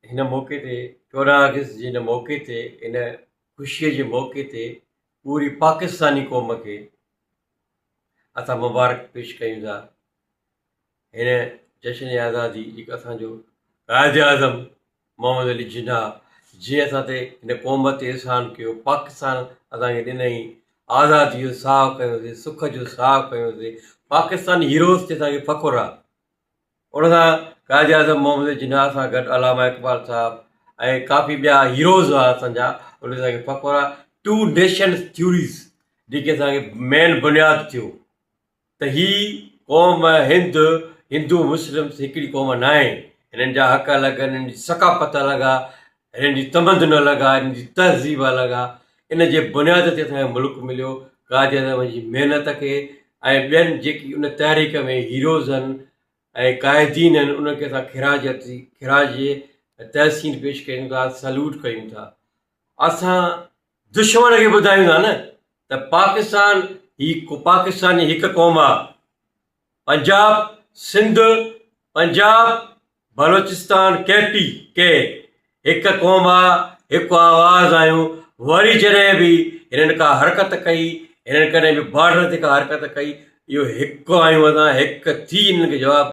हिन मौक़े ते 14 अगस्त जे हिन मौक़े ते इन ख़ुशीअ जे मौक़े ते पूरी पाकिस्तानी क़ौम खे असां मुबारक पेश कयूं था। हिन जश्न ए आज़ादी जेको असांजो क़ाइद आज़म मोहम्मद अली जिन्ना जीअं असां ते हिन क़ौम ते एहसान कयो, पाकिस्तान असांखे ॾिनई, आज़ादी जो साहु कयोसीं, सुख जो साहु कयोसीं, पाकिस्तानी हीरोज़ ते असांखे फ़ख़ुरु आहे। उन सां क़ाइद आज़म मोहम्मद जिन्ना सां गॾु अलामा इक़बाल साहब ऐं काफ़ी ॿिया हीरोज़ हुआ असांजा, उन असांखे फ़ख़ुरु आहे। टू नेशन्स थ्यूरीज़ जेके असांखे मेन बुनियादु थियो त ही क़ौम हिंदू मुस्लिम्स हिकिड़ी क़ौम न आहे। हिननि जा हक़ अलॻि, हिननि जी सकाफ़त अलॻि आहे, हिननि जी तमदन अलॻि आहे, हिननि जी तहज़ीब अलॻि आहे। इन जे बुनियाद ते असांखे मुल्क मिलियो क़ाइद आज़म जी महिनत खे, ऐं ॿियनि जेकी उन तहरीक में हीरोज़ आहिनि ऐं क़ाइदीन आहिनि उनखे असां ख़िराज तहसीन पेश कयूं था, सल्यूट कयूं था। असां दुश्मन खे ॿुधायूं था न त पाकिस्तानी हिकु क़ौम आहे। पंजाब, सिंध, पंजाब, बलोचिस्तान, के हिकु क़ौम आहे, हिकु आवाज़ आहियूं। वरी जॾहिं बि हिननि का हरकत कई, हिननि कॾहिं बि बॉर्डर ते का हरकत कई, इहो हिकु आहियूं असां, हिकु थी हिननि खे जवाबु